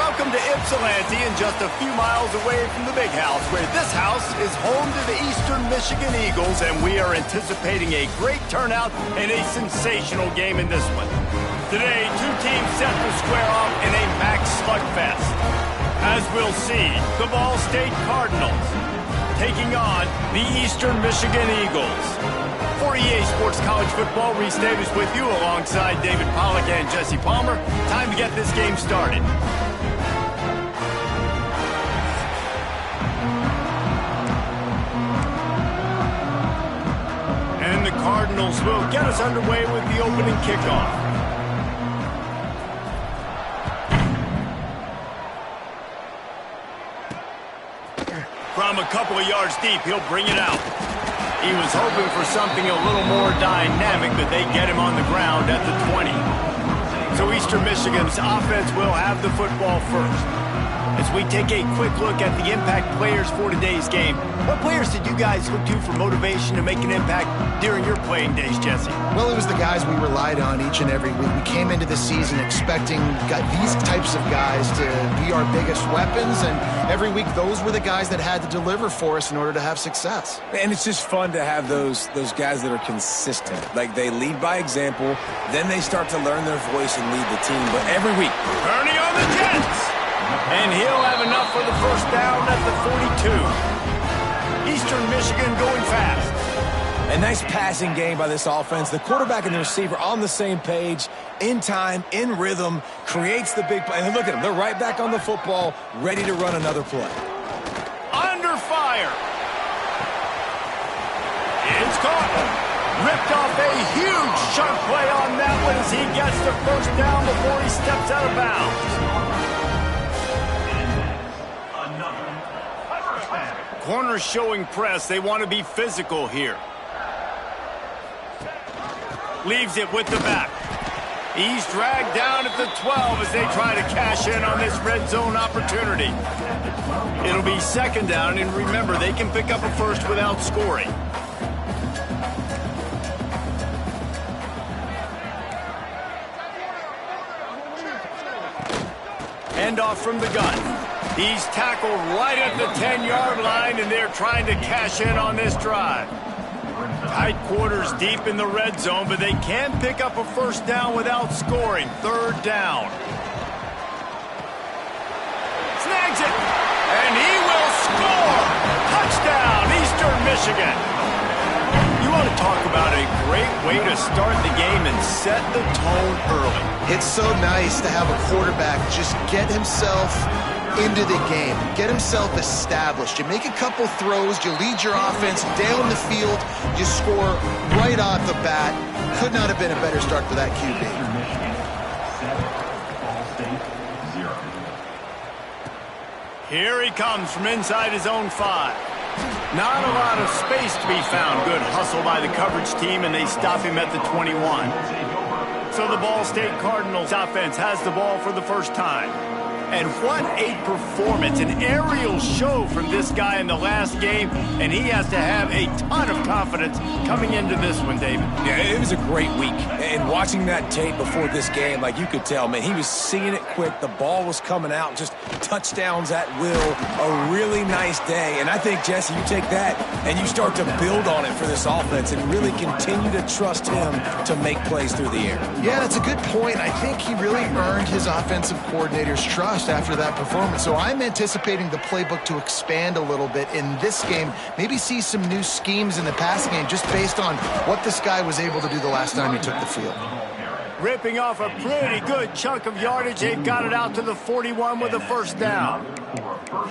Welcome to Ypsilanti, and just a few miles away from the big house, where this house is home to the Eastern Michigan Eagles, and we are anticipating a great turnout and a sensational game in this one. Today, two teams set to square off in a MAC slugfest. As we'll see, the Ball State Cardinals taking on the Eastern Michigan Eagles. For EA Sports College Football, Reese Davis with you alongside David Pollack and Jesse Palmer. Time to get this game started. And the Cardinals will get us underway with the opening kickoff. From a couple of yards deep, he'll bring it out. He was hoping for something a little more dynamic, but they get him on the ground at the 20. So Eastern Michigan's offense will have the football first. As we take a quick look at the impact players for today's game, what players did you guys look to for motivation to make an impact during your playing days, Jesse? Well, it was the guys we relied on each and every week. We came into the season expecting these types of guys to be our biggest weapons, and every week those were the guys that had to deliver for us in order to have success. And it's just fun to have those guys that are consistent. Like, they lead by example, then they start to learn their voice and lead the team. But every week, Ernie on the Jets! And he'll have enough for the first down at the 42. Eastern Michigan going fast. A nice passing game by this offense. The quarterback and the receiver on the same page, in time, in rhythm, creates the big play. And look at them. They're right back on the football, ready to run another play. Under fire. It's caught. Ripped off a huge chunk play on that one as he gets the first down before he steps out of bounds. Corners showing press. They want to be physical here. Leaves it with the back. He's dragged down at the 12 as they try to cash in on this red zone opportunity. It'll be second down, and remember, they can pick up a first without scoring. Handoff from the gun. He's tackled right at the 10-yard line, and they're trying to cash in on this drive. Tight quarters deep in the red zone, but they can pick up a first down without scoring. Third down. Snags it, and he will score! Touchdown, Eastern Michigan! You want to talk about a great way to start the game and set the tone early. It's so nice to have a quarterback just get himself into the game, get himself established. You make a couple throws, you lead your offense down the field, you score right off the bat. Could not have been a better start for that QB. Here he comes from inside his own 5. Not a lot of space to be found. Good hustle by the coverage team, and they stop him at the 21. So the Ball State Cardinals offense has the ball for the first time. And what a performance, an aerial show from this guy in the last game, and he has to have a ton of confidence coming into this one, David. Yeah, it was a great week. And watching that tape before this game, like, you could tell, man, he was seeing it quick. The ball was coming out, just touchdowns at will. A really nice day. And I think, Jesse, you take that and you start to build on it for this offense and really continue to trust him to make plays through the air. Yeah, that's a good point. I think he really earned his offensive coordinator's trust after that performance. So I'm anticipating the playbook to expand a little bit in this game, maybe see some new schemes in the passing game just based on what this guy was able to do the last time he took the field. Ripping off a pretty good chunk of yardage. They've got it out to the 41 with a first down.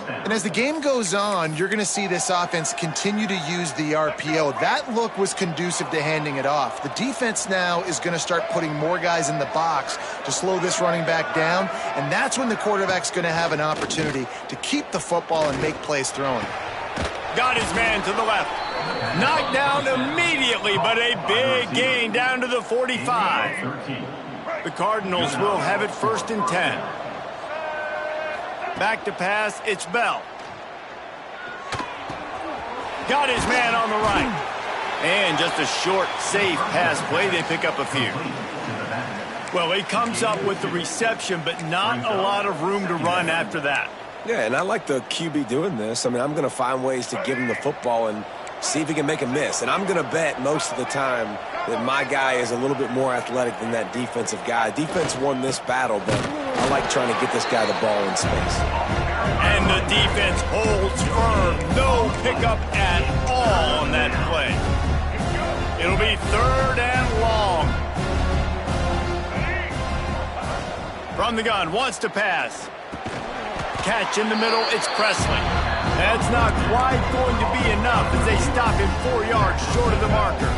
And as the game goes on, you're going to see this offense continue to use the RPO. That look was conducive to handing it off. The defense now is going to start putting more guys in the box to slow this running back down, and that's when the quarterback's going to have an opportunity to keep the football and make plays throwing. Got his man to the left. Knocked down immediately, but a big gain down to the 45. The Cardinals will have it first and 10. Back to pass, it's Bell. Got his man on the right. And just a short, safe pass play. They pick up a few. Well, he comes up with the reception, but not a lot of room to run after that. Yeah, and I like the QB doing this. I mean, I'm going to find ways to give him the football and see if he can make a miss. And I'm going to bet most of the time that my guy is a little bit more athletic than that defensive guy. Defense won this battle, but I like trying to get this guy the ball in space. And the defense holds firm. No pickup at all on that play. It'll be 3rd and long. From the gun, wants to pass. Catch in the middle, it's Presley. That's not quite going to be enough as they stop him 4 yards short of the marker.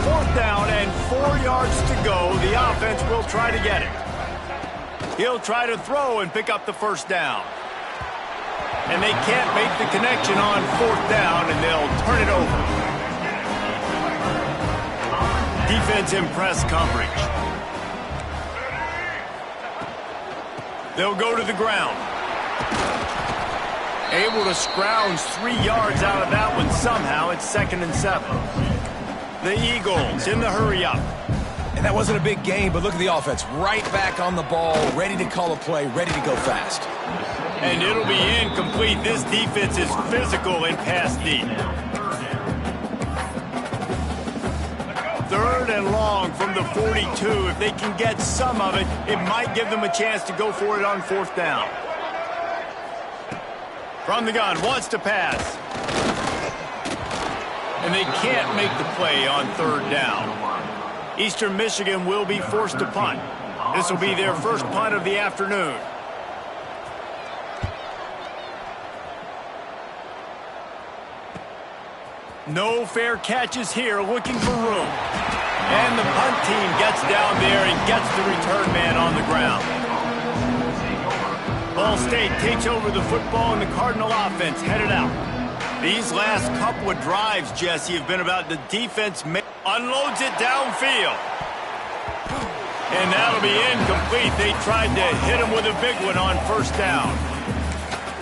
4th down and 4 yards to go. The offense will try to get it. He'll try to throw and pick up the 1st down. And they can't make the connection on 4th down, and they'll turn it over. Defense in press coverage. They'll go to the ground. Able to scrounge 3 yards out of that one somehow. It's 2nd and 7. The Eagles in the hurry up. And that wasn't a big game, but look at the offense. Right back on the ball, ready to call a play, ready to go fast. And it'll be incomplete. This defense is physical in pass deep. 3rd and long from the 42. If they can get some of it, it might give them a chance to go for it on 4th down. From the gun, wants to pass. And they can't make the play on 3rd down. Eastern Michigan will be forced to punt. This will be their first punt of the afternoon. No fair catches here, looking for room. And the punt team gets down there and gets the return man on the ground. Ball State takes over the football and the Cardinal offense headed out. These last couple of drives, Jesse, have been about the defense unloads it downfield. And that'll be incomplete. They tried to hit him with a big one on 1st down.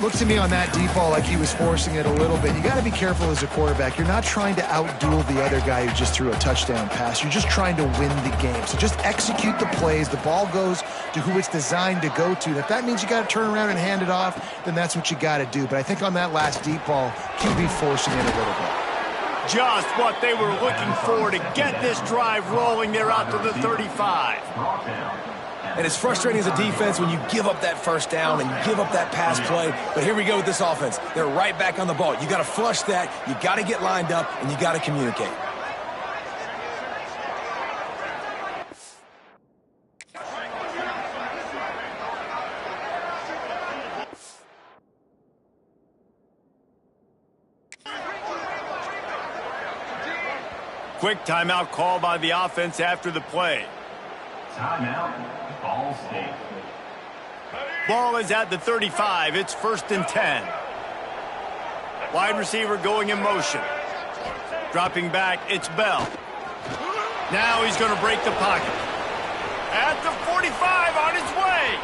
Looked to me on that deep ball like he was forcing it a little bit. You got to be careful as a quarterback. You're not trying to outduel the other guy who just threw a touchdown pass. You're just trying to win the game. So just execute the plays. The ball goes to who it's designed to go to. If that means you got to turn around and hand it off, then that's what you got to do. But I think on that last deep ball, QB forcing it a little bit. Just what they were looking for to get this drive rolling. They're out to the 35. And it's frustrating as a defense when you give up that 1st down and you give up that pass play. But here we go with this offense. They're right back on the ball. You got to flush that. You got to get lined up, and you got to communicate. Quick timeout call by the offense after the play. Timeout, Ball State. Ball is at the 35. It's 1st and 10. Wide receiver going in motion. Dropping back, it's Bell. Now he's going to break the pocket. At the 45, on his way.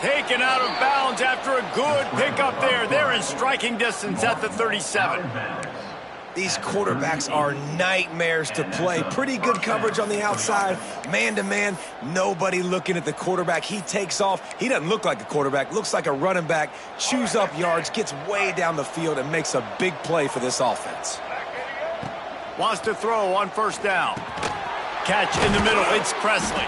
Taken out of bounds after a good pickup there. They're in striking distance at the 37. These quarterbacks are nightmares to play. Pretty good coverage on the outside. Man-to-man, nobody looking at the quarterback. He takes off. He doesn't look like a quarterback. Looks like a running back. Chews up yards, gets way down the field, and makes a big play for this offense. Wants to throw on 1st down. Catch in the middle. It's Presley.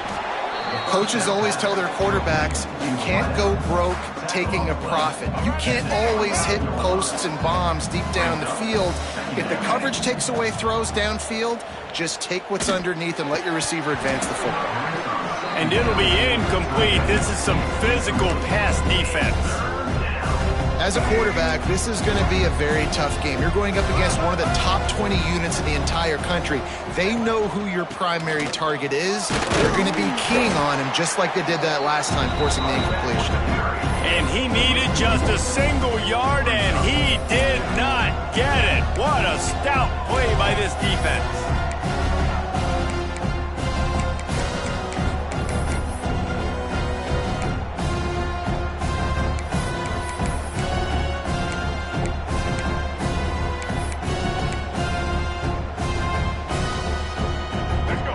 Coaches always tell their quarterbacks, you can't go broke taking a profit. You can't always hit posts and bombs deep down in the field. If the coverage takes away throws downfield, just take what's underneath and let your receiver advance the football. And it'll be incomplete. This is some physical pass defense. As a quarterback, this is going to be a very tough game. You're going up against one of the top 20 units in the entire country. They know who your primary target is. They're going to be keying on him just like they did that last time, forcing the incompletion. And he needed just a single yard, and he did not get it. What a stout play by this defense.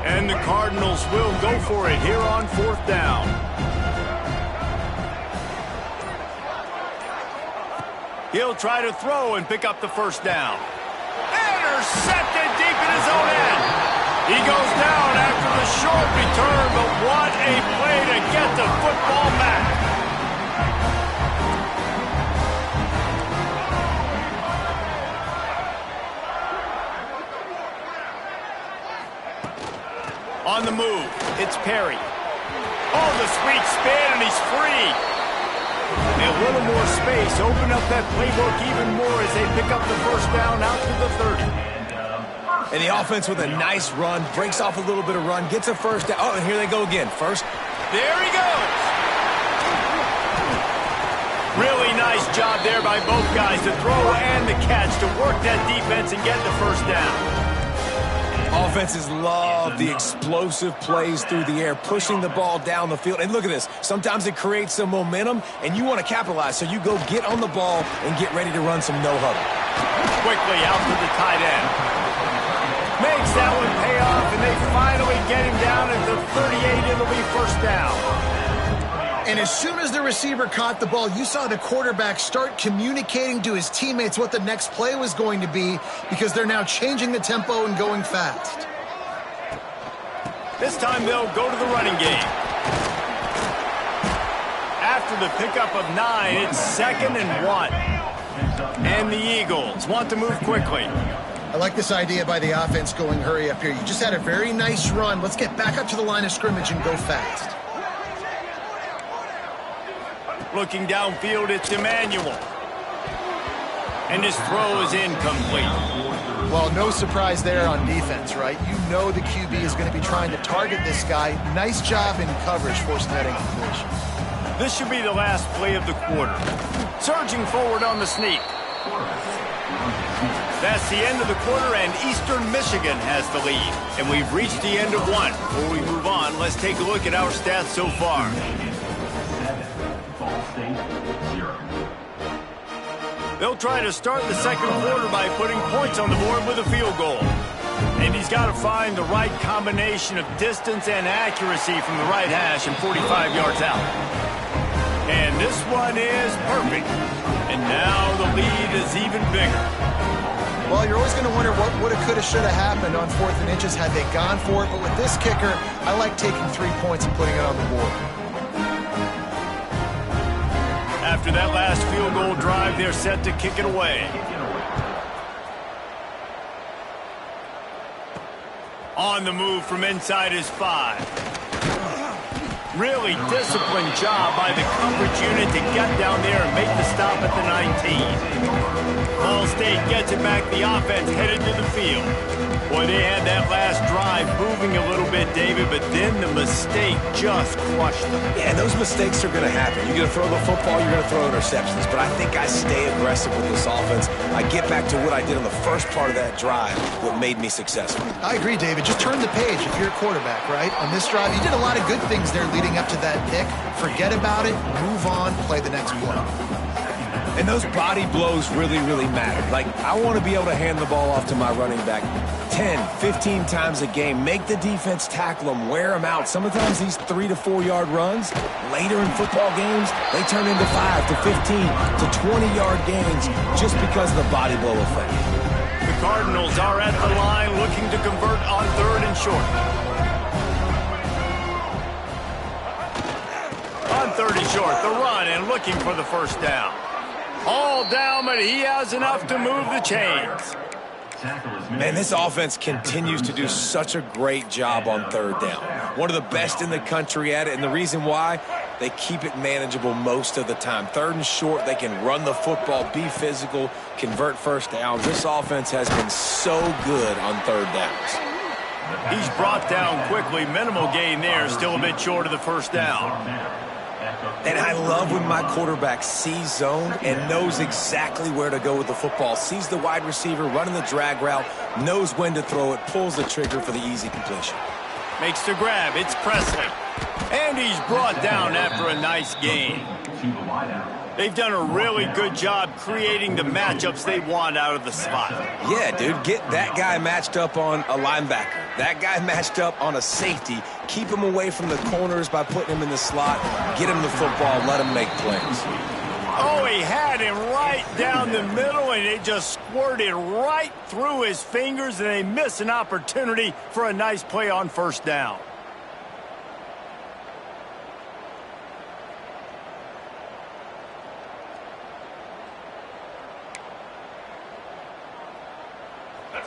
And the Cardinals will go for it here on 4th down. He'll try to throw and pick up the 1st down. Intercepted deep in his own end. He goes down after the short return, but what a play to get the football back. On the move, it's Perry. Oh, the sweet spin, and he's free. A little more space, open up that playbook even more as they pick up the 1st down out to the 30. And the offense with a nice run, breaks off a little bit of run, gets a 1st down. Oh, and here they go again. First. There he goes. Really nice job there by both guys, the throw and the catch, to work that defense and get the 1st down. Offenses love the explosive plays through the air, pushing the ball down the field. And look at this. Sometimes it creates some momentum, and you want to capitalize. So you go get on the ball and get ready to run some no-huddle. Quickly out to the tight end. Makes that one pay off, and they finally get him down at the 38. It'll be 1st down. And as soon as the receiver caught the ball, you saw the quarterback start communicating to his teammates what the next play was going to be, because they're now changing the tempo and going fast. This time they'll go to the running game. After the pickup of 9, it's 2nd and 1. And the Eagles want to move quickly. I like this idea by the offense going hurry up here. You just had a very nice run. Let's get back up to the line of scrimmage and go fast. Looking downfield, it's Emmanuel. And his throw is incomplete. Well, no surprise there on defense, right? You know the QB is going to be trying to target this guy. Nice job in coverage, forcing that incompletion. This should be the last play of the quarter. Surging forward on the sneak. That's the end of the quarter, and Eastern Michigan has the lead. And we've reached the end of one. Before we move on, let's take a look at our stats so far. They'll try to start the 2nd quarter by putting points on the board with a field goal. And he's got to find the right combination of distance and accuracy from the right hash and 45 yards out. And this one is perfect. And now the lead is even bigger. Well, you're always going to wonder what woulda, coulda, shoulda happened on 4th and inches had they gone for it. But with this kicker, I like taking 3 points and putting it on the board. After that last field goal drive, they're set to kick it away. On the move from inside his 5. Really disciplined job by the coverage unit to get down there and make the stop at the 19. Ball State gets it back. The offense headed to the field. Boy, they had that last drive moving a little bit, David, but then the mistake just crushed them. Yeah, those mistakes are going to happen. You're going to throw the football, you're going to throw interceptions. But I think I stay aggressive with this offense. I get back to what I did on the first part of that drive, what made me successful. I agree, David. Just turn the page if you're a quarterback, right? On this drive, you did a lot of good things there leading up to that pick. Forget about it, move on, play the next play. And those body blows really, really matter. Like, I want to be able to hand the ball off to my running back 10, 15 times a game. Make the defense tackle them, wear them out. Sometimes these 3 to 4 yard runs, later in football games, they turn into 5 to 15 to 20-yard gains just because of the body blow effect. The Cardinals are at the line looking to convert on 3rd and short. On 3rd and short, the run and looking for the 1st down. All down, but he has enough to move the chains. Man, this offense continues to do such a great job on 3rd down. One of the best in the country at it, and the reason why, they keep it manageable most of the time. 3rd and short, they can run the football, be physical, convert 1st downs. This offense has been so good on 3rd downs. He's brought down quickly. Minimal gain there, still a bit short of the 1st down. And I love when my quarterback sees zone and knows exactly where to go with the football. Sees the wide receiver running the drag route, knows when to throw it, pulls the trigger for the easy completion. Makes the grab. It's Presley. And he's brought down after a nice gain. They've done a really good job creating the matchups they want out of the spot. Yeah, dude, get that guy matched up on a linebacker. That guy matched up on a safety. keep him away from the corners by putting him in the slot, get him the football, let him make plays. Oh, he had him right down the middle, and it just squirted right through his fingers, and they miss an opportunity for a nice play on first down.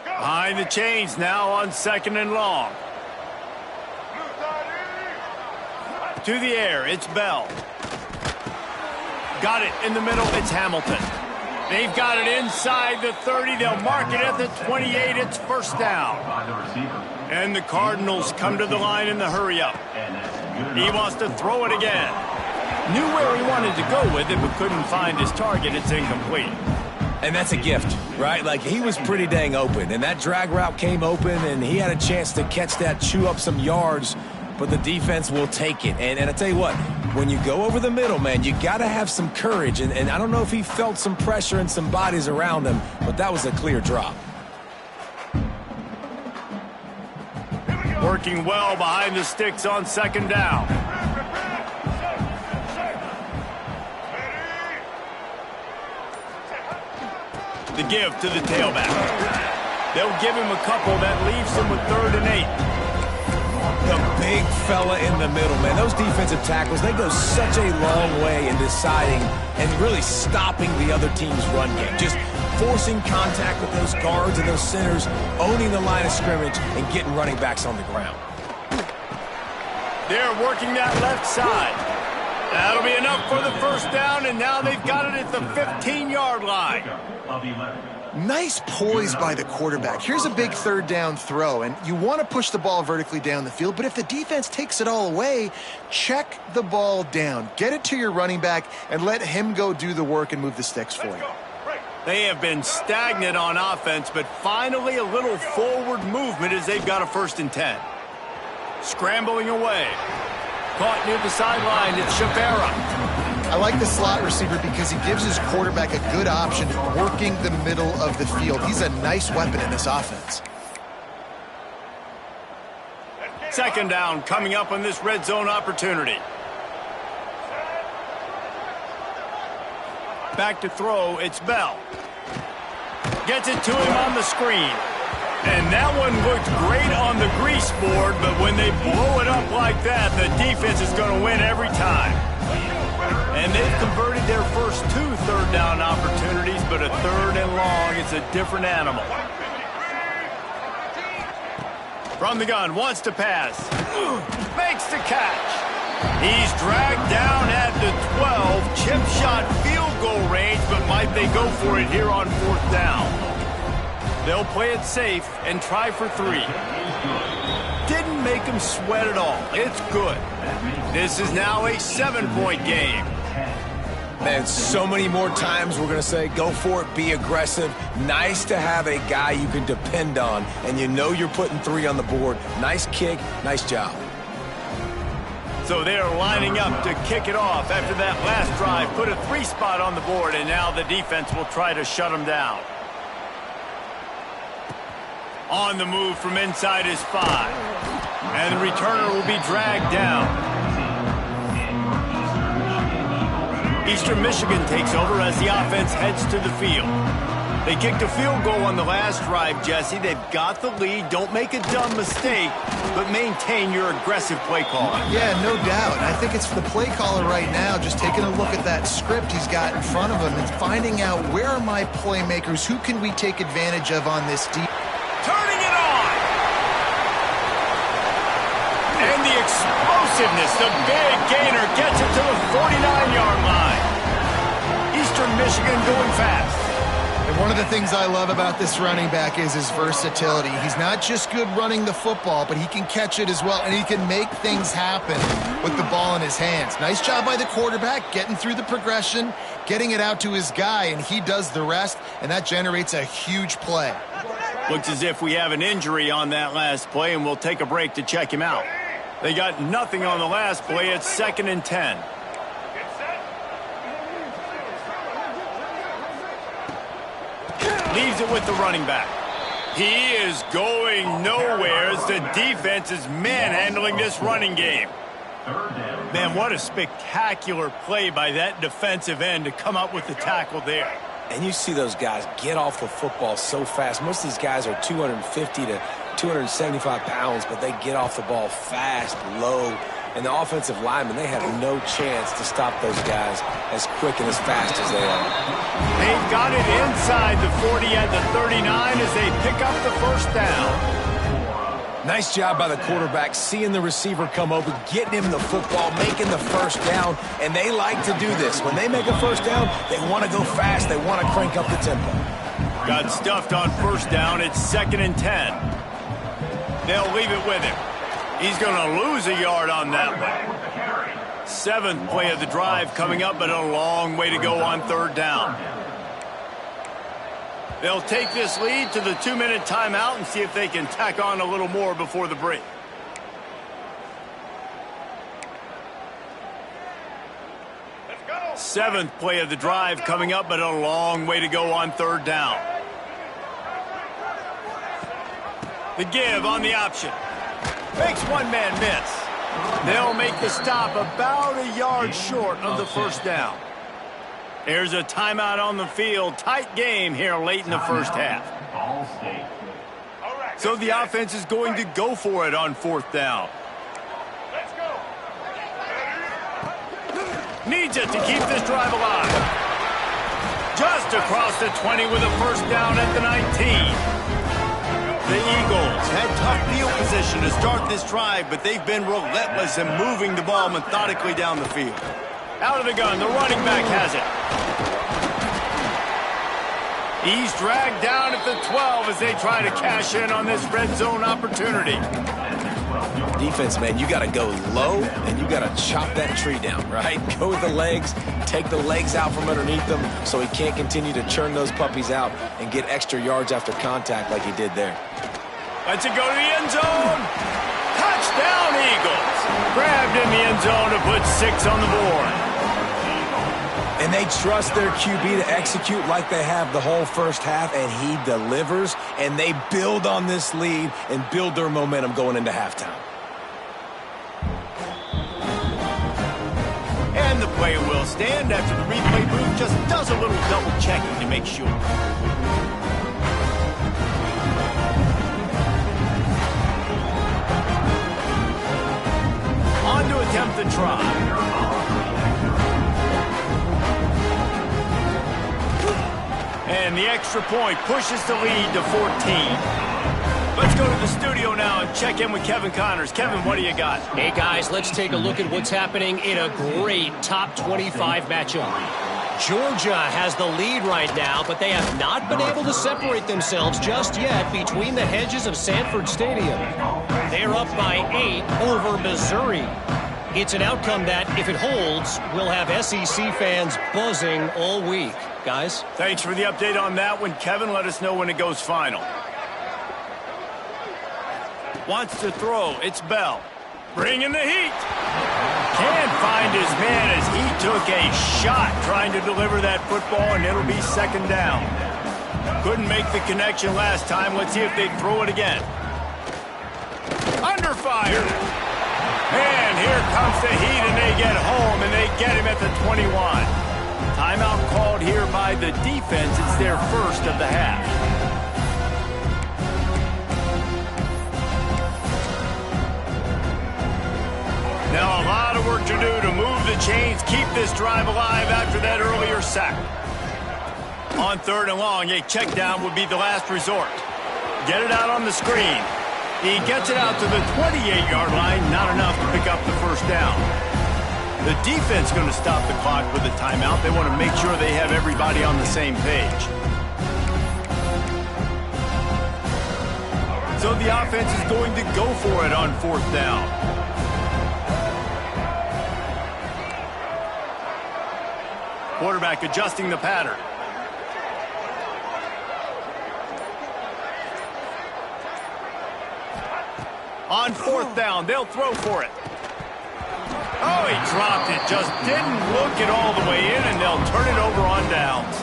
Behind the chains now on 2nd and long. To the air, it's Bell. Got it in the middle, it's Hamilton. They've got it inside the 30. They'll mark it at the 28. It's first down. And the Cardinals come to the line in the hurry-up. He wants to throw it again. Knew where he wanted to go with it, but couldn't find his target. It's incomplete. And that's a gift, right? Like, he was pretty dang open, and that drag route came open, and he had a chance to catch that, chew up some yards, but the defense will take it. And I tell you what, when you go over the middle, man, you got to have some courage, and I don't know if he felt some pressure and some bodies around him, but that was a clear drop. Working well behind the sticks on 2nd down. The give to the tailback. They'll give him a couple. That leaves him with 3rd and 8. The big fella in the middle, man. Those defensive tackles, they go such a long way in deciding and really stopping the other team's run game. Just forcing contact with those guards and those centers, owning the line of scrimmage, and getting running backs on the ground. They're working that left side. That'll be enough for the first down, and now they've got it at the 15-yard line. Nice poise by the quarterback. Here's a big 3rd down throw, and you want to push the ball vertically down the field, but if the defense takes it all away, check the ball down. Get it to your running back and let him go do the work and move the sticks for you. They have been stagnant on offense, but finally a little forward movement as they've got a 1st and 10. Scrambling away. Caught near the sideline, it's Shavera. I like the slot receiver because he gives his quarterback a good option working the middle of the field. He's a nice weapon in this offense. 2nd down coming up on this red zone opportunity. Back to throw, it's Bell. Gets it to him on the screen. And that one looked great on the grease board, but when they blow it up like that, the defense is going to win every time. And they've converted their first 2 3rd down opportunities, but a 3rd and long, it's a different animal. From the gun, wants to pass. Makes the catch. He's dragged down at the 12, chip shot field goal range, but might they go for it here on 4th down? They'll play it safe and try for 3. Didn't make him sweat at all. It's good. This is now a 7-point game. Man, so many more times we're going to say, go for it, be aggressive. Nice to have a guy you can depend on, and you know you're putting 3 on the board. Nice kick, nice job. So they're lining up to kick it off after that last drive. Put a 3 spot on the board, and now the defense will try to shut them down. On the move from inside his 5. And the returner will be dragged down. Eastern Michigan takes over as the offense heads to the field. They kicked a field goal on the last drive, Jesse. They've got the lead. Don't make a dumb mistake, but maintain your aggressive play calling. Yeah, no doubt. I think it's the play caller right now just taking a look at that script he's got in front of him and finding out where are my playmakers, who can we take advantage of on this deep. Turning it on! And the explosiveness, the big gainer gets it to the 49-yard line. Eastern Michigan going fast. And one of the things I love about this running back is his versatility. He's not just good running the football, but he can catch it as well, and he can make things happen with the ball in his hands. Nice job by the quarterback, getting through the progression, getting it out to his guy, and he does the rest, and that generates a huge play. Looks as if we have an injury on that last play, and we'll take a break to check him out. They got nothing on the last play. It's 2nd and 10. Leaves it with the running back. He is going nowhere as the defense is manhandling this running game. Man, what a spectacular play by that defensive end to come up with the tackle there. And you see those guys get off the football so fast. Most of these guys are 250 to 275 pounds, but they get off the ball fast, low. And the offensive linemen, they have no chance to stop those guys as quick and as fast as they are. They've got it inside the 40 at the 39 as they pick up the first down. Nice job by the quarterback, seeing the receiver come over, getting him the football, making the first down, and they like to do this. When they make a first down, they want to go fast. They want to crank up the tempo. Got stuffed on first down. It's 2nd and 10. They'll leave it with him. He's going to lose a yard on that one. 7th play of the drive coming up, but a long way to go on 3rd down. They'll take this lead to the 2-minute timeout and see if they can tack on a little more before the break. Let's go. 7th play of the drive coming up, but a long way to go on 3rd down. The give on the option. Makes one man miss. They'll make the stop about a yard short of the first down. There's a timeout on the field. Tight game here late in the first half. So the offense is going to go for it on 4th down. Let's go. Needs it to keep this drive alive. Just across the 20 with a first down at the 19. The Eagles had tough field position to start this drive, but they've been relentless in moving the ball methodically down the field. Out of the gun, the running back has it. He's dragged down at the 12 as they try to cash in on this red zone opportunity. Defense, man, you got to go low, and you got to chop that tree down, right? Go with the legs, take the legs out from underneath them so he can't continue to churn those puppies out and get extra yards after contact like he did there. Lets it go to the end zone. Touchdown, Eagles. Grabbed in the end zone to put 6 on the board. And they trust their QB to execute like they have the whole first half, and he delivers, and they build on this lead and build their momentum going into halftime. And the play will stand after the replay booth just does a little double checking to make sure. On to attempt the try. And the extra point pushes the lead to 14. Let's go to the studio now and check in with Kevin Connors. Kevin, what do you got? Hey, guys, let's take a look at what's happening in a great top 25 matchup. Georgia has the lead right now, but they have not been able to separate themselves just yet between the hedges of Sanford Stadium. They're up by 8 over Missouri. It's an outcome that, if it holds, will have SEC fans buzzing all week. Guys? Thanks for the update on that one, Kevin. Let us know when it goes final. Wants to throw. It's Bell. Bringing the heat. Can't find his man as he took a shot trying to deliver that football, and it'll be 2nd down. Couldn't make the connection last time. Let's see if they throw it again. Under fire. And here comes the heat, and they get home, and they get him at the 21. Timeout called here by the defense. It's their first of the half. Now a lot of work to do to move the chains, keep this drive alive after that earlier sack. On 3rd and long, a check down would be the last resort. Get it out on the screen. He gets it out to the 28-yard line, not enough to pick up the first down. The defense going to stop the clock with a timeout. They want to make sure they have everybody on the same page. So the offense is going to go for it on 4th down. Quarterback adjusting the pattern. On 4th down, they'll throw for it. Oh, he dropped it. Just didn't look it all the way in, and they'll turn it over on downs.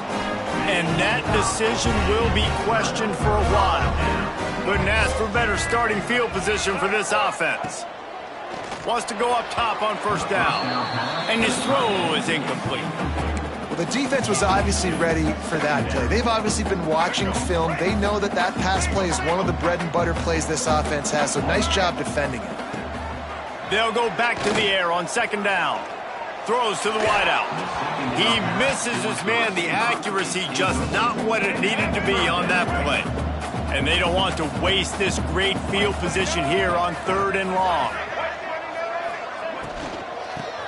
And that decision will be questioned for a while. Couldn't ask for better starting field position for this offense. Wants to go up top on first down. And his throw is incomplete. Well, the defense was obviously ready for that play. They've obviously been watching film. They know that that pass play is one of the bread and butter plays this offense has, so nice job defending it. They'll go back to the air on second down. Throws to the wideout. He misses his man. The accuracy just not what it needed to be on that play. And they don't want to waste this great field position here on 3rd and long.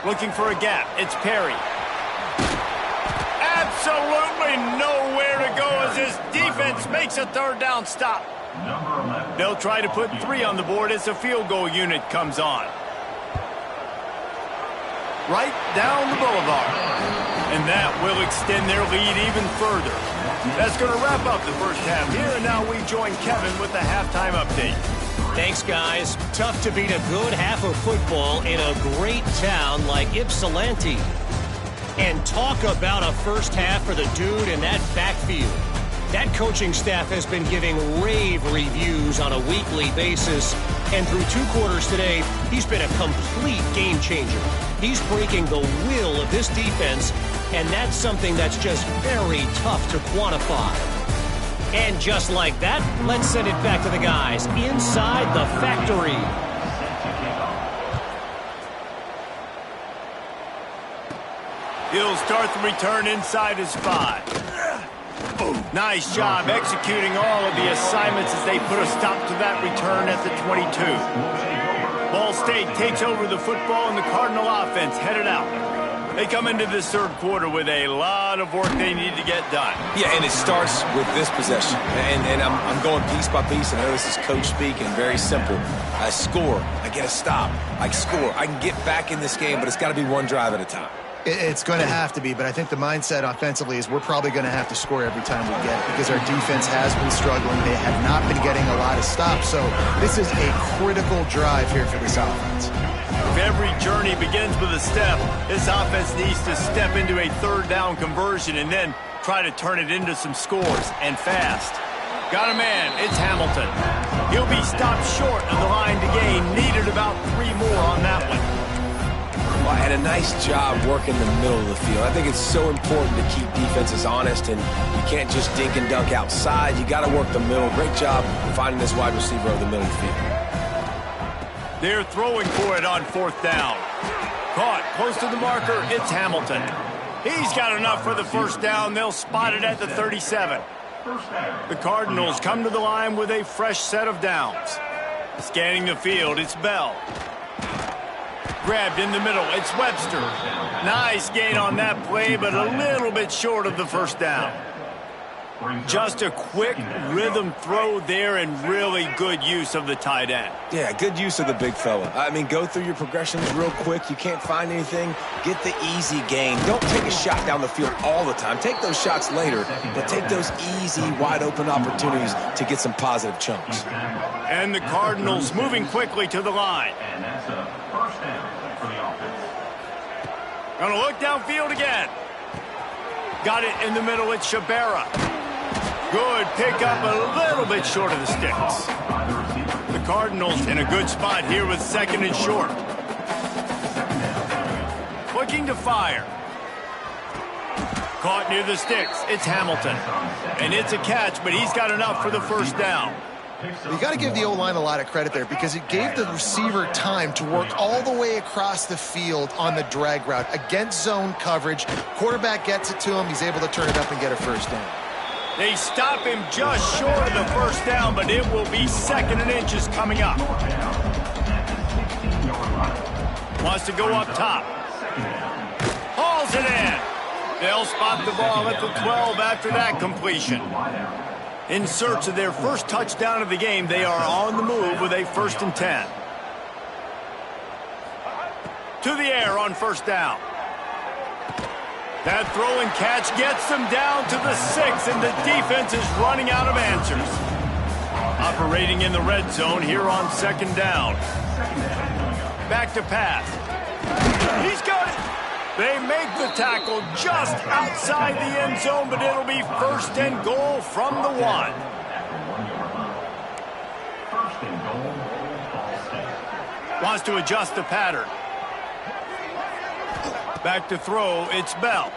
Looking for a gap. It's Perry. Absolutely nowhere to go as this defense makes a 3rd down stop. They'll try to put 3 on the board as the field goal unit comes on. Right down the boulevard. And that will extend their lead even further. That's going to wrap up the first half here, and now we join Kevin with the halftime update. Thanks, guys. Tough to beat a good half of football in a great town like Ypsilanti. And talk about a first half for the dude in that backfield. That coaching staff has been giving rave reviews on a weekly basis. And through 2 quarters today, he's been a complete game changer. He's breaking the will of this defense, and that's something that's just very tough to quantify. And just like that, let's send it back to the guys inside the factory. He'll start the return inside his 5. Nice job executing all of the assignments as they put a stop to that return at the 22. Ball State takes over the football and the Cardinal offense headed out. They come into this 3rd quarter with a lot of work they need to get done. Yeah, and it starts with this possession. And I'm going piece by piece. I know this is coach speaking, very simple. I score, I get a stop, I score. I can get back in this game, but it's got to be one drive at a time. It's going to have to be, but I think the mindset offensively is we're probably going to have to score every time we get it because our defense has been struggling. They have not been getting a lot of stops, so this is a critical drive here for this offense. If every journey begins with a step, this offense needs to step into a 3rd down conversion and then try to turn it into some scores, and fast. Got a man, it's Hamilton. He'll be stopped short of the line to gain. Needed about 3 more on that one. Well, and a nice job working the middle of the field. I think it's so important to keep defenses honest, and you can't just dink and dunk outside. You got to work the middle. Great job finding this wide receiver over the middle of the field. They're throwing for it on 4th down. Caught close to the marker, it's Hamilton. He's got enough for the 1st down. They'll spot it at the 37. The Cardinals come to the line with a fresh set of downs. Scanning the field, it's Bell. Grabbed in the middle, it's Webster. Nice gain on that play, but a little bit short of the 1st down. Just a quick rhythm throw there and really good use of the tight end. Yeah, good use of the big fella. I mean, go through your progressions real quick. You can't find anything. Get the easy gain. Don't take a shot down the field all the time. Take those shots later, but take those easy, wide-open opportunities to get some positive chunks. And the Cardinals moving quickly to the line. And that's a 1st down for the offense. Gonna look downfield again. Got it in the middle, it's Shabera. Good pickup, a little bit short of the sticks. The Cardinals in a good spot here with 2nd and short. Looking to fire. Caught near the sticks, it's Hamilton. And it's a catch, but he's got enough for the 1st down. You got to give the O-line a lot of credit there because it gave the receiver time to work all the way across the field on the drag route against zone coverage. Quarterback gets it to him. He's able to turn it up and get a 1st down. They stop him just short of the 1st down, but it will be 2nd and inches coming up. Wants to go up top. Hauls it in. They'll spot the ball at the 12 after that completion. In search of their first touchdown of the game, they are on the move with a 1st and 10. To the air on 1st down. That throw and catch gets them down to the 6, and the defense is running out of answers. Operating in the red zone here on 2nd down. Back to pass. He's got it. They make the tackle just outside the end zone, but it'll be 1st and goal from the 1. Wants to adjust the pattern. Back to throw, it's Bell.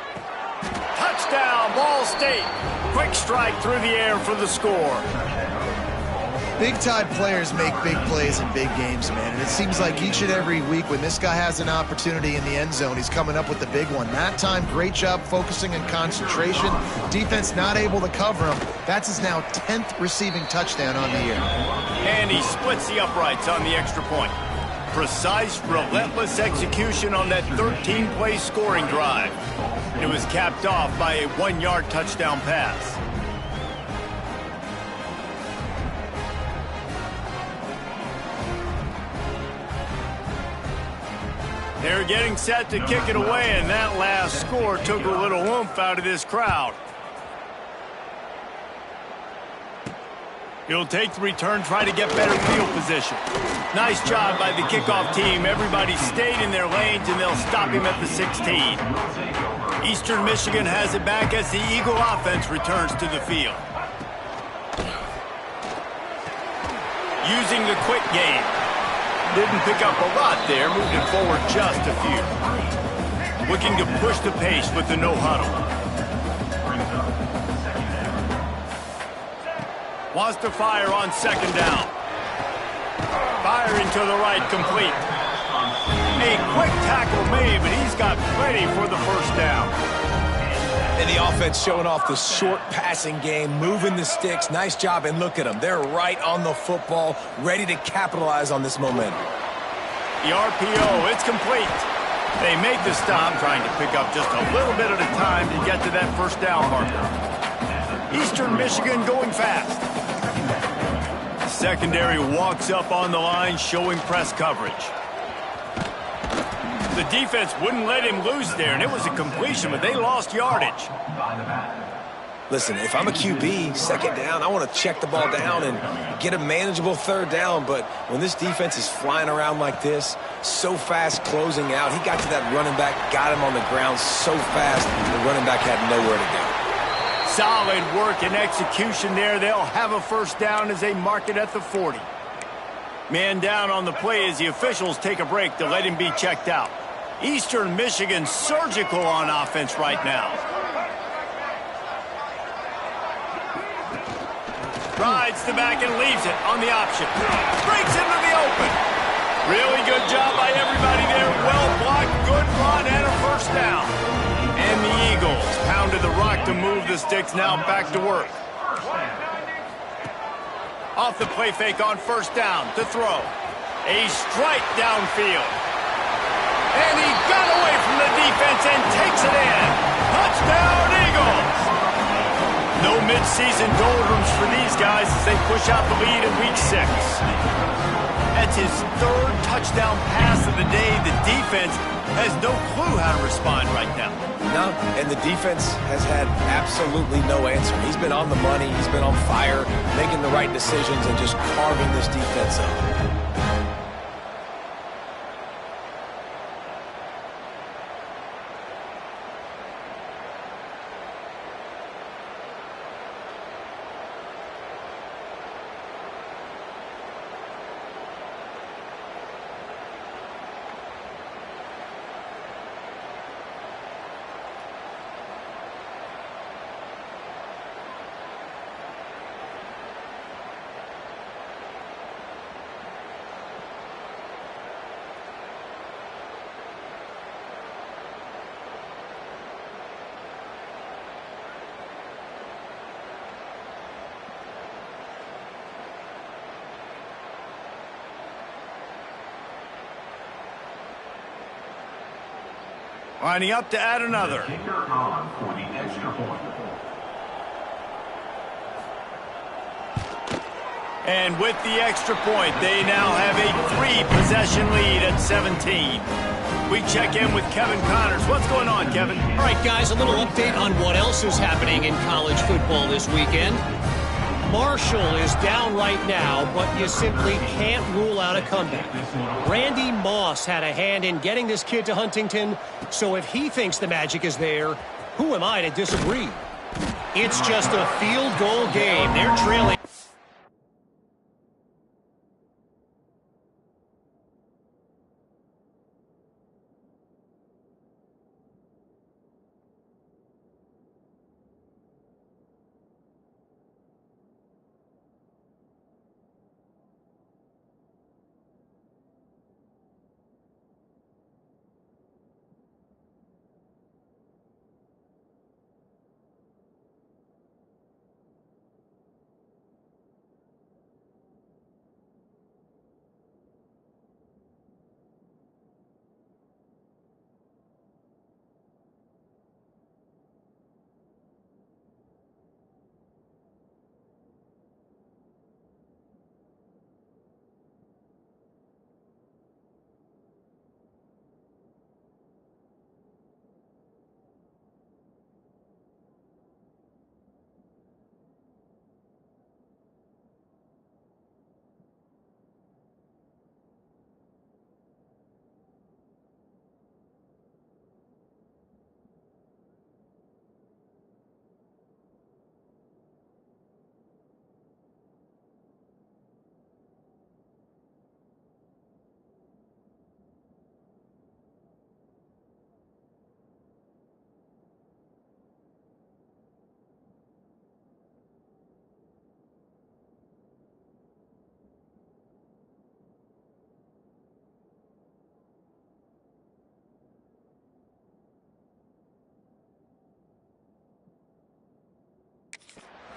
Touchdown, Ball State. Quick strike through the air for the score. Big-time players make big plays in big games, man. And it seems like each and every week when this guy has an opportunity in the end zone, he's coming up with the big one. That time, great job focusing and concentration. Defense not able to cover him. That's his now 10th receiving touchdown on the year. And he splits the uprights on the extra point. Precise, relentless execution on that 13-play scoring drive. It was capped off by a 1-yard touchdown pass. They're getting set to kick it away, and that last score took a little oomph out of this crowd. He'll take the return, try to get better field position. Nice job by the kickoff team. Everybody stayed in their lanes, and they'll stop him at the 16. Eastern Michigan has it back as the Eagle offense returns to the field. Using the quick game. Didn't pick up a lot there, moved it forward just a few. Looking to push the pace with the no huddle. Wants to fire on second down. Firing to the right, complete. A quick tackle made, but he's got plenty for the first down. And the offense showing off the short passing game, moving the sticks. Nice job, and look at them. They're right on the football, ready to capitalize on this momentum. The RPO, it's complete. They make the stop, trying to pick up just a little bit at a time to get to that first down marker. Eastern Michigan going fast. Secondary walks up on the line, showing press coverage. The defense wouldn't let him loose there, and it was a completion, but they lost yardage. Listen, if I'm a QB, second down, I want to check the ball down and get a manageable third down. But when this defense is flying around like this, so fast closing out, he got to that running back, got him on the ground so fast, the running back had nowhere to go. Solid work and execution there. They'll have a first down as they mark it at the 40. Man down on the play as the officials take a break to let him be checked out. Eastern Michigan surgical on offense right now. Rides the back and leaves it on the option. Breaks into the open. Really good job by everybody there. Well blocked, good run, and a first down. And the Eagles pounded the rock to move the sticks, now back to work. Off the play fake on first down to throw. A strike downfield. And he got away from the defense and takes it in. Touchdown, Eagles! No midseason doldrums for these guys as they push out the lead in Week 6. That's his third touchdown pass of the day. The defense has no clue how to respond right now. No, and the defense has had absolutely no answer. He's been on the money. He's been on fire, making the right decisions and just carving this defense up. Lining up to add another. Kicker on for the extra point. And with the extra point, they now have a 3-possession lead at 17. We check in with Kevin Connors. What's going on, Kevin? All right, guys, a little update on what else is happening in college football this weekend. Marshall is down right now, but you simply can't rule out a comeback. Randy Moss had a hand in getting this kid to Huntington, so if he thinks the magic is there, who am I to disagree? It's just a field goal game. They're trailing.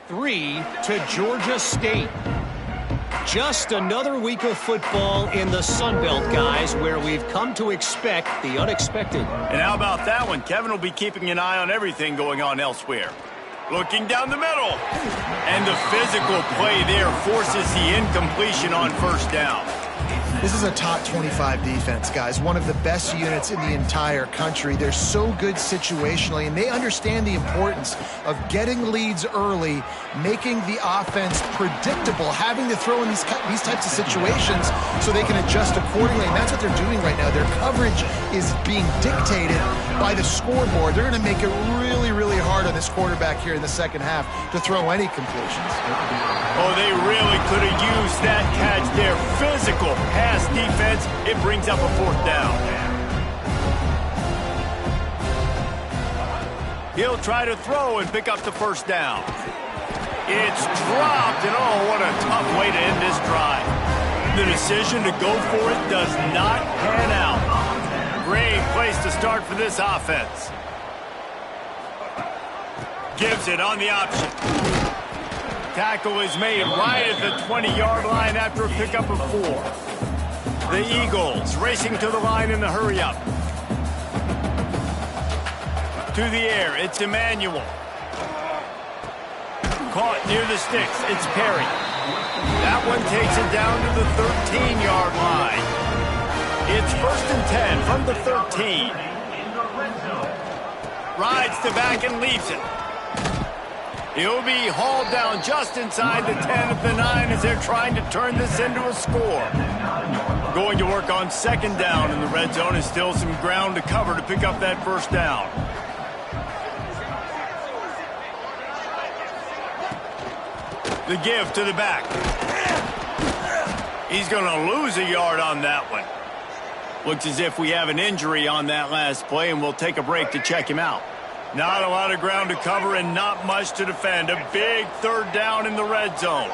3 to Georgia State. Just another week of football in the Sun Belt, guys, where we've come to expect the unexpected. And how about that one? Kevin will be keeping an eye on everything going on elsewhere. Looking down the middle. And the physical play there forces the incompletion on first down. This is a top 25 defense, guys. One of the best units in the entire country. They're so good situationally, and they understand the importance of getting leads early, making the offense predictable, having to throw in these types of situations so they can adjust accordingly, and that's what they're doing right now. Their coverage is being dictated by the scoreboard. They're going to make it really, really hard on this quarterback here in the second half to throw any completions. Oh, they really could have used that catch there. Physical pass defense. It brings up a fourth down. He'll try to throw and pick up the first down. It's dropped, and oh, what a tough way to end this drive. The decision to go for it does not pan out. Great place to start for this offense. Gives it on the option. Tackle is made right at the 20-yard line after a pickup of 4. The Eagles racing to the line in the hurry-up. To the air, it's Emmanuel. Caught near the sticks, it's Perry. That one takes it down to the 13-yard line. It's 1st and 10 from the 13. Rides to back and leaves it. He'll be hauled down just inside the 10 of the 9 as they're trying to turn this into a score. Going to work on second down in the red zone is still some ground to cover to pick up that first down. The give to the back. He's going to lose a yard on that one. Looks as if we have an injury on that last play, and we'll take a break to check him out. Not a lot of ground to cover and not much to defend. A big third down in the red zone.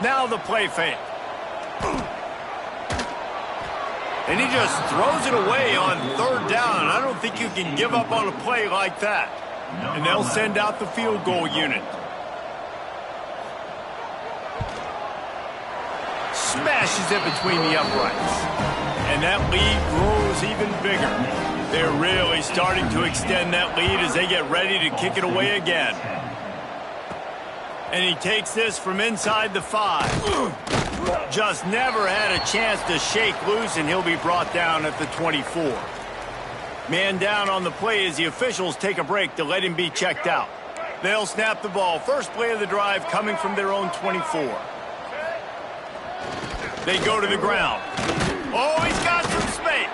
Now the play fake. And he just throws it away on third down. I don't think you can give up on a play like that. And they'll send out the field goal unit. Smashes it between the uprights. And that lead grows even bigger. They're really starting to extend that lead as they get ready to kick it away again. And he takes this from inside the 5. Just never had a chance to shake loose, and he'll be brought down at the 24. Man down on the play as the officials take a break to let him be checked out. They'll snap the ball. First play of the drive coming from their own 24. They go to the ground. Oh, he's got some space.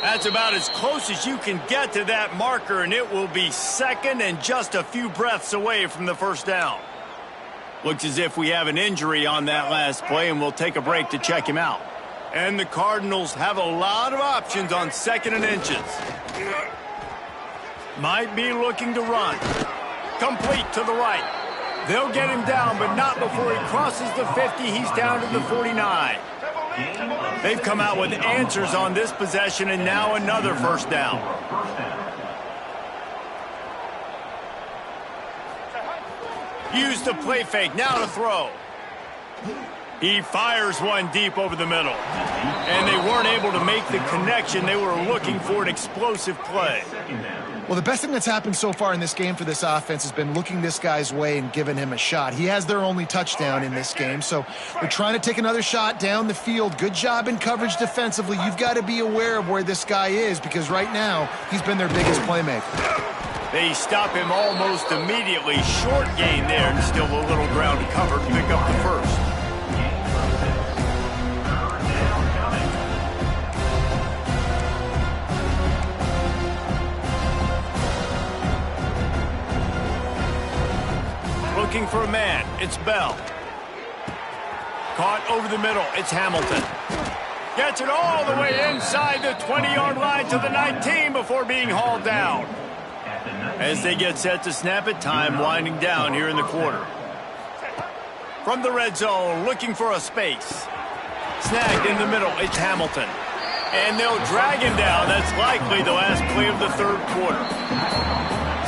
That's about as close as you can get to that marker, and it will be second and just a few breaths away from the first down. Looks as if we have an injury on that last play, and we'll take a break to check him out. And the Cardinals have a lot of options on 2nd and inches. Might be looking to run. Complete to the right. They'll get him down, but not before he crosses the 50. He's down to the 49. They've come out with answers on this possession, and now another first down. Use the play fake, now to throw. He fires one deep over the middle. And they weren't able to make the connection. They were looking for an explosive play. Well, the best thing that's happened so far in this game for this offense has been looking this guy's way and giving him a shot. He has their only touchdown in this game, so they're trying to take another shot down the field. Good job in coverage defensively. You've got to be aware of where this guy is because right now he's been their biggest playmaker. They stop him almost immediately. Short gain there and still a little ground to cover to pick up the first. Looking for a man, it's Bell. Caught over the middle, it's Hamilton. Gets it all the way inside the 20-yard line to the 19 before being hauled down. As they get set to snap it, time winding down here in the quarter. From the red zone, looking for a space. Snagged in the middle, it's Hamilton. And they'll drag him down. That's likely the last play of the third quarter.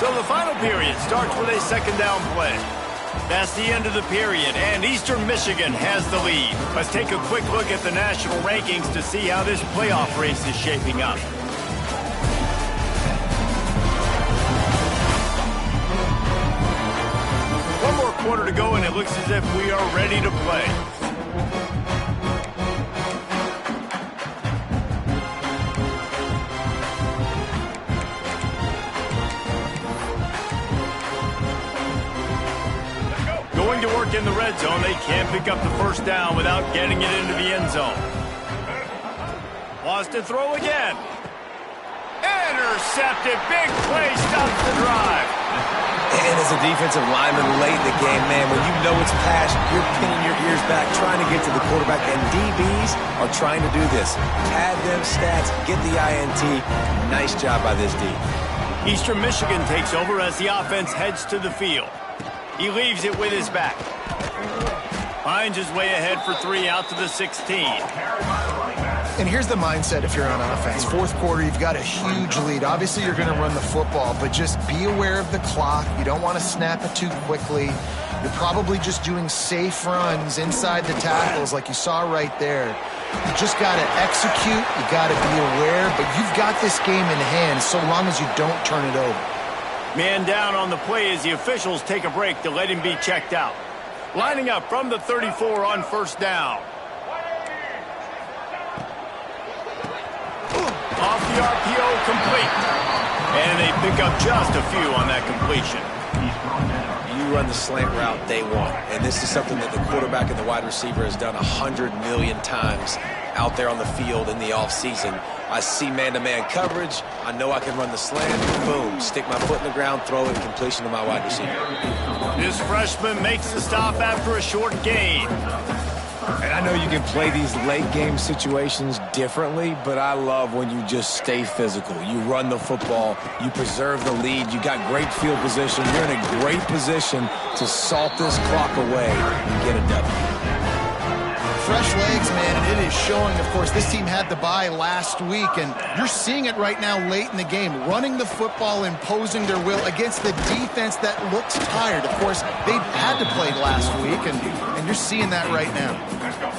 So the final period starts with a second down play. That's the end of the period, and Eastern Michigan has the lead. Let's take a quick look at the national rankings to see how this playoff race is shaping up. One more quarter to go, and it looks as if we are ready to play. Going to work in the red zone, they can't pick up the first down without getting it into the end zone. Wants to throw again. Intercepted. Big play stops the drive. And as a defensive lineman late in the game, man, when you know it's pass, you're pinning your ears back, trying to get to the quarterback, and DBs are trying to do this. Add them stats, get the INT. Nice job by this D. Eastern Michigan takes over as the offense heads to the field. He leaves it with his back. Finds his way ahead for 3 out to the 16. And here's the mindset if you're on offense. Fourth quarter, you've got a huge lead. Obviously, you're going to run the football, but just be aware of the clock. You don't want to snap it too quickly. You're probably just doing safe runs inside the tackles like you saw right there. You just got to execute. You got to be aware, but you've got this game in hand so long as you don't turn it over. Man down on the play as the officials take a break to let him be checked out. Lining up from the 34 on first down. Off the RPO, complete. And they pick up just a few on that completion. You run the slant route day one, and this is something that the quarterback and the wide receiver has done 100 million times out there on the field in the offseason. I see man-to-man coverage. I know I can run the slant. Boom. Stick my foot in the ground, throw it, completion to my wide receiver. This freshman makes the stop after a short gain. And I know you can play these late-game situations differently, but I love when you just stay physical. You run the football. You preserve the lead. You got great field position. You're in a great position to salt this clock away and get a W. Fresh legs, man, and it is showing. Of course, this team had the bye last week, and you're seeing it right now late in the game, running the football, imposing their will against the defense that looks tired. Of course, they had to play last week, and you're seeing that right now.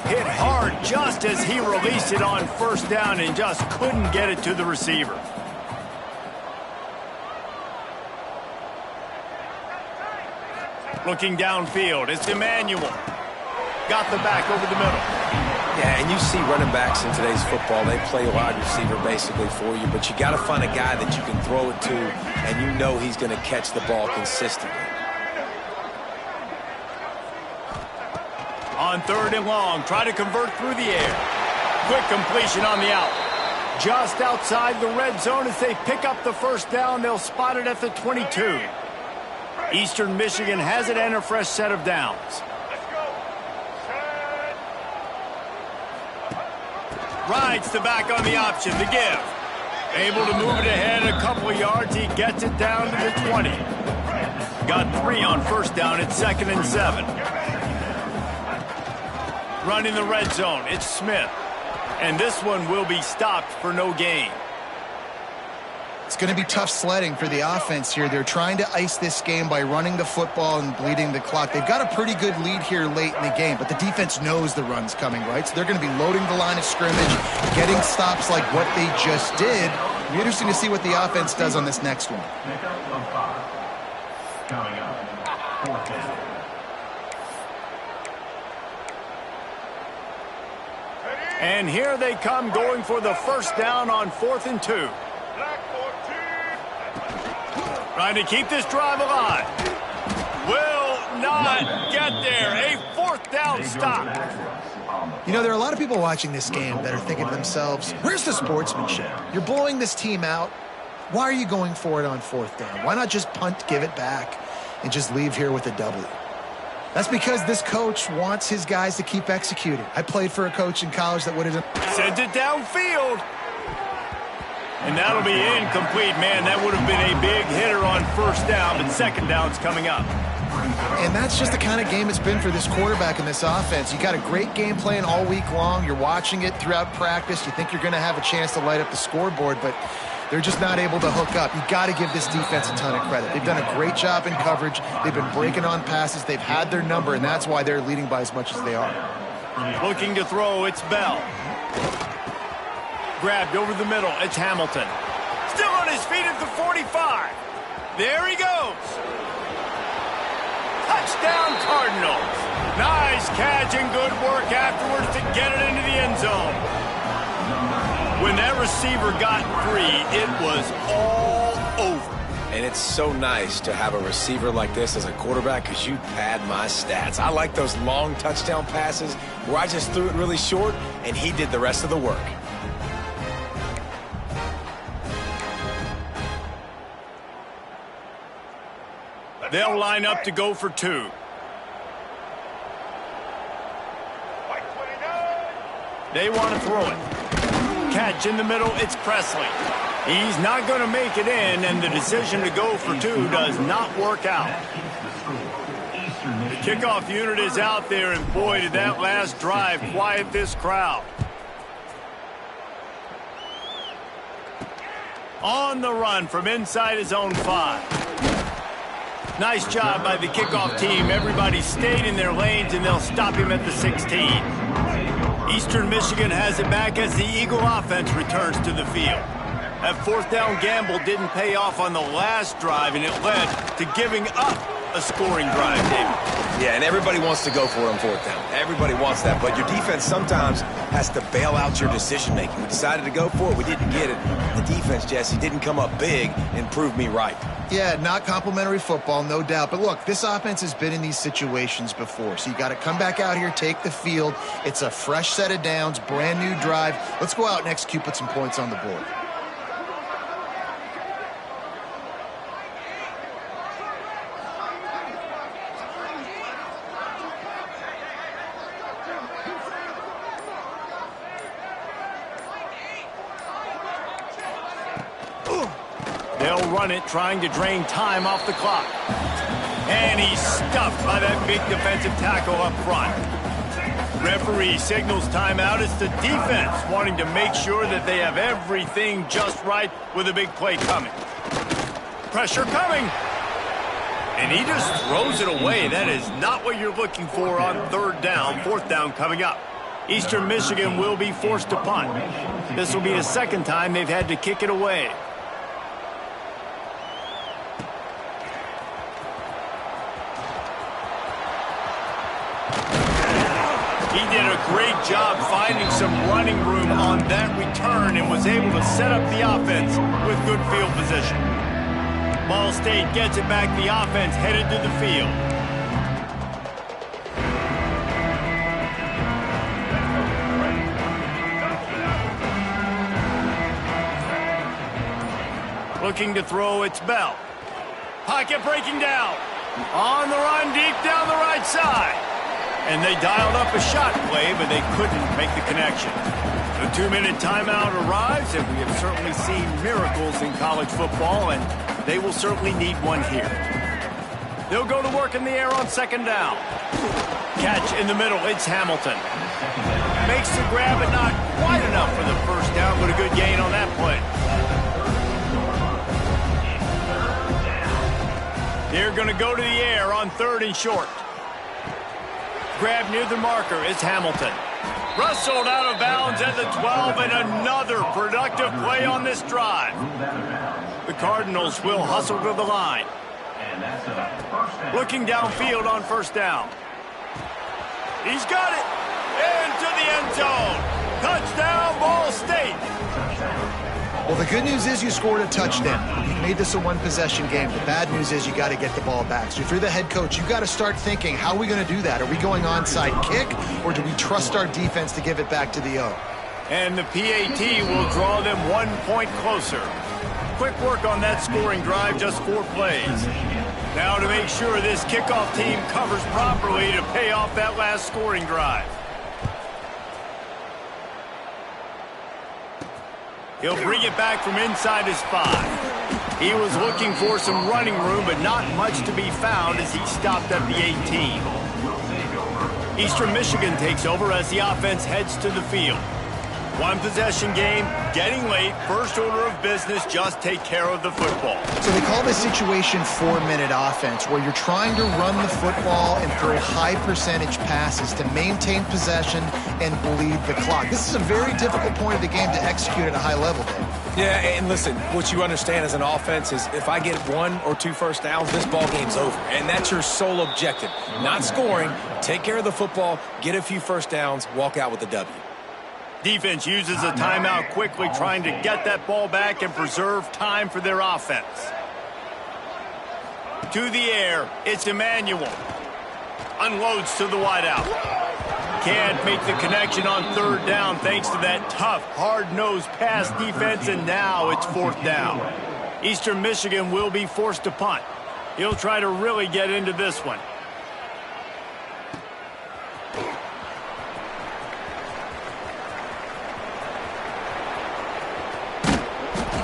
Hit hard just as he released it on first down and just couldn't get it to the receiver. Looking downfield, it's Emmanuel. Got the back over the middle. Yeah, and you see running backs in today's football, they play wide receiver basically for you, but you got to find a guy that you can throw it to, and you know he's going to catch the ball consistently. On third and long, try to convert through the air. Quick completion on the out. Just outside the red zone as they pick up the first down. They'll spot it at the 22. Eastern Michigan has it and a fresh set of downs. Rides the back on the option to give. Able to move it ahead a couple of yards. He gets it down to the 20. Got 3 on first down. It's 2nd and 7. Running the red zone. It's Smith. And this one will be stopped for no gain. It's going to be tough sledding for the offense here. They're trying to ice this game by running the football and bleeding the clock. They've got a pretty good lead here late in the game, but the defense knows the run's coming, right? So they're going to be loading the line of scrimmage, getting stops like what they just did. It'll be interesting to see what the offense does on this next one. Coming up, fourth down. And here they come going for the first down on 4th and 2. Trying to keep this drive alive. Will not get there. A 4th down stop. You know, there are a lot of people watching this game that are thinking to themselves, where's the sportsmanship? You're blowing this team out. Why are you going for it on 4th down? Why not just punt, give it back, and just leave here with a W? That's because this coach wants his guys to keep executing. I played for a coach in college that would have done. Sends it downfield. And that'll be incomplete, man. That would have been a big hitter on first down, but second down's coming up. And that's just the kind of game it's been for this quarterback in this offense. You got a great game plan all week long. You're watching it throughout practice. You think you're going to have a chance to light up the scoreboard, but they're just not able to hook up. You got to give this defense a ton of credit. They've done a great job in coverage. They've been breaking on passes. They've had their number, and that's why they're leading by as much as they are. Looking to throw, it's Bell. Grabbed over the middle, it's Hamilton. Still on his feet at the 45. There he goes. Touchdown Cardinals. Nice catch and good work afterwards to get it into the end zone. When that receiver got free, it was all over. And it's so nice to have a receiver like this as a quarterback because you pad my stats. I like those long touchdown passes where I just threw it really short and he did the rest of the work. They'll line up to go for two. They want to throw it. Catch in the middle, it's Presley. He's not going to make it in, and the decision to go for two does not work out. The kickoff unit is out there, and boy, did that last drive quiet this crowd. On the run from inside his own 5. Nice job by the kickoff team. Everybody stayed in their lanes, and they'll stop him at the 16. Eastern Michigan has it back as the Eagle offense returns to the field. That fourth down gamble didn't pay off on the last drive, and it led to giving up a scoring drive, David. Yeah, and everybody wants to go for it on fourth down. Everybody wants that, but your defense sometimes has to bail out your decision-making. We decided to go for it. We didn't get it. The defense, Jesse, didn't come up big and prove me right. Yeah, not complimentary football, no doubt. But look, this offense has been in these situations before. So you got to come back out here, take the field. It's a fresh set of downs, brand new drive. Let's go out and execute, put some points on the board. They'll run it, trying to drain time off the clock. And he's stuffed by that big defensive tackle up front. Referee signals timeout. It's the defense wanting to make sure that they have everything just right with a big play coming. Pressure coming. And he just throws it away. That is not what you're looking for on third down. Fourth down coming up. Eastern Michigan will be forced to punt. This will be the second time they've had to kick it away. He did a great job finding some running room on that return and was able to set up the offense with good field position. Ball State gets it back. The offense headed to the field. Looking to throw, it's Bell. Pocket breaking down. On the run, deep down the right side. And they dialed up a shot play, but they couldn't make the connection. The 2-minute timeout arrives, and we have certainly seen miracles in college football, and they will certainly need one here. They'll go to work in the air on second down. Catch in the middle, it's Hamilton. Makes the grab, but not quite enough for the first down, but a good gain on that play. They're going to go to the air on third and short. Grab near the marker is Hamilton. Rustled out of bounds at the 12, and another productive play on this drive. The Cardinals will hustle to the line. Looking downfield on first down. He's got it. Into the end zone. Touchdown, Ball State. Well, the good news is you scored a touchdown. You made this a one-possession game. The bad news is you got to get the ball back. So if you're the head coach, you got to start thinking, how are we going to do that? Are we going onside kick, or do we trust our defense to give it back to the O? And the PAT will draw them 1 point closer. Quick work on that scoring drive, just 4 plays. Now to make sure this kickoff team covers properly to pay off that last scoring drive. He'll bring it back from inside his 5. He was looking for some running room, but not much to be found as he stopped at the 18. Eastern Michigan takes over as the offense heads to the field. One possession game, getting late, first order of business, just take care of the football. So they call this situation 4-minute offense, where you're trying to run the football and throw high percentage passes to maintain possession and bleed the clock. This is a very difficult point of the game to execute at a high level, Dave. Yeah, and listen, what you understand as an offense is if I get 1 or 2 first downs, this ball game's over. And that's your sole objective. Not scoring, take care of the football, get a few first downs, walk out with a W. Defense uses a timeout quickly, trying to get that ball back and preserve time for their offense. To the air, it's Emmanuel. Unloads to the wideout. Can't make the connection on third down thanks to that tough, hard-nosed pass defense, and now it's fourth down. Eastern Michigan will be forced to punt. He'll try to really get into this one.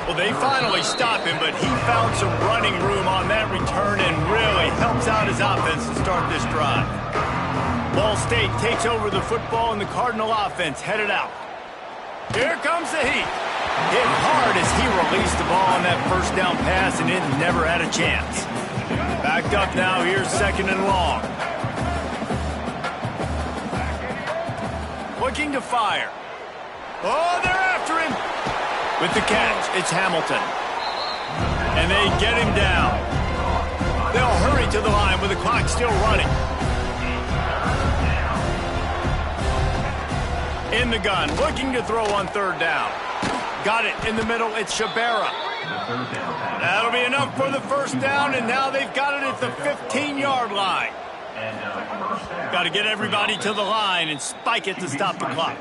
Well, they finally stop him, but he found some running room on that return and really helps out his offense to start this drive. Ball State takes over the football, and the Cardinal offense headed out. Here comes the heat. Hit hard as he released the ball on that first down pass, and it never had a chance. Backed up now, here's second and long. Looking to fire. Oh, they're after him. With the catch, it's Hamilton. And they get him down. They'll hurry to the line with the clock still running. In the gun, looking to throw on third down. Got it in the middle, it's Shabera. That'll be enough for the first down, and now they've got it at the 15-yard line. Got to get everybody to the line and spike it to stop the clock.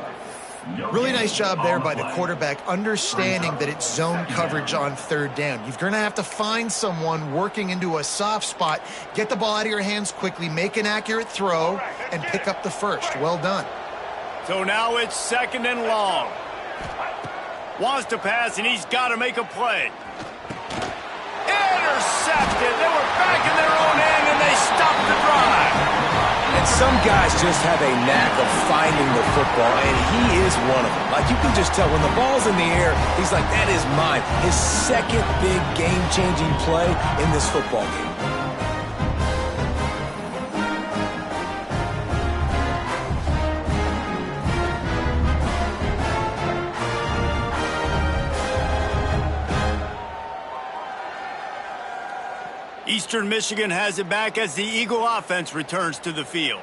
Really nice job there by the quarterback, understanding that it's zone coverage on third down. You're going to have to find someone working into a soft spot, get the ball out of your hands quickly, make an accurate throw, and pick up the first. Well done. So now it's second and long. Wants to pass, and he's got to make a play. Intercepted. They were back in their own end, and they stopped the drive. And some guys just have a knack of finding the football, and he is one of them. Like, you can just tell when the ball's in the air, he's like, that is mine. His second big game-changing play in this football game. Eastern Michigan has it back as the Eagle offense returns to the field.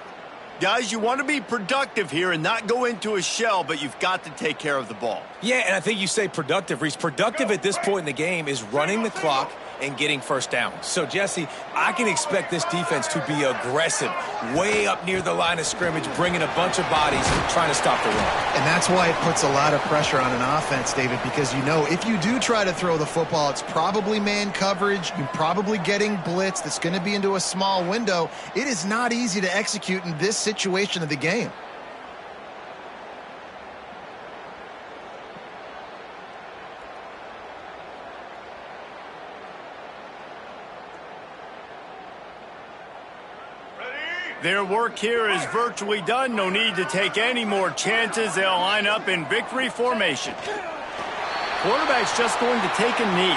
Guys, you want to be productive here and not go into a shell, but you've got to take care of the ball. Yeah, and I think you say productive, Reese. Productive at this point in the game is running the clock and getting first down. So, Jesse, I can expect this defense to be aggressive, way up near the line of scrimmage, bringing a bunch of bodies, trying to stop the run. And that's why it puts a lot of pressure on an offense, David, because you know if you do try to throw the football, it's probably man coverage, you're probably getting blitz that's going to be into a small window. It is not easy to execute in this situation of the game. Their work here is virtually done. No need to take any more chances. They'll line up in victory formation. Quarterback's just going to take a knee.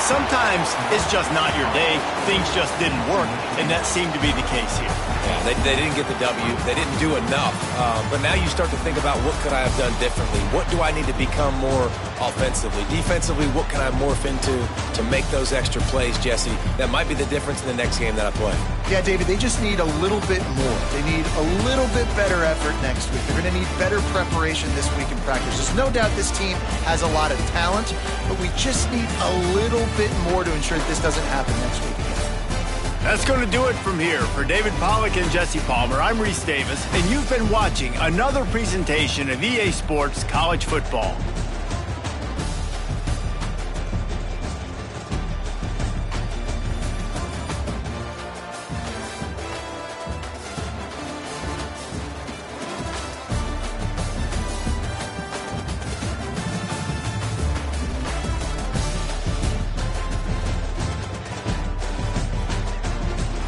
Sometimes it's just not your day. Things just didn't work, and that seemed to be the case here. Yeah, they didn't get the W. They didn't do enough. But now you start to think about what could I have done differently? What do I need to become more offensively? Defensively, what can I morph into to make those extra plays, Jesse? That might be the difference in the next game that I play. Yeah, David, they just need a little bit more. They need a little bit better effort next week. They're going to need better preparation this week in practice. There's no doubt this team has a lot of talent, but we just need a little bit more to ensure that this doesn't happen next week again. That's going to do it from here. For David Pollack and Jesse Palmer, I'm Reese Davis, and you've been watching another presentation of EA Sports College Football.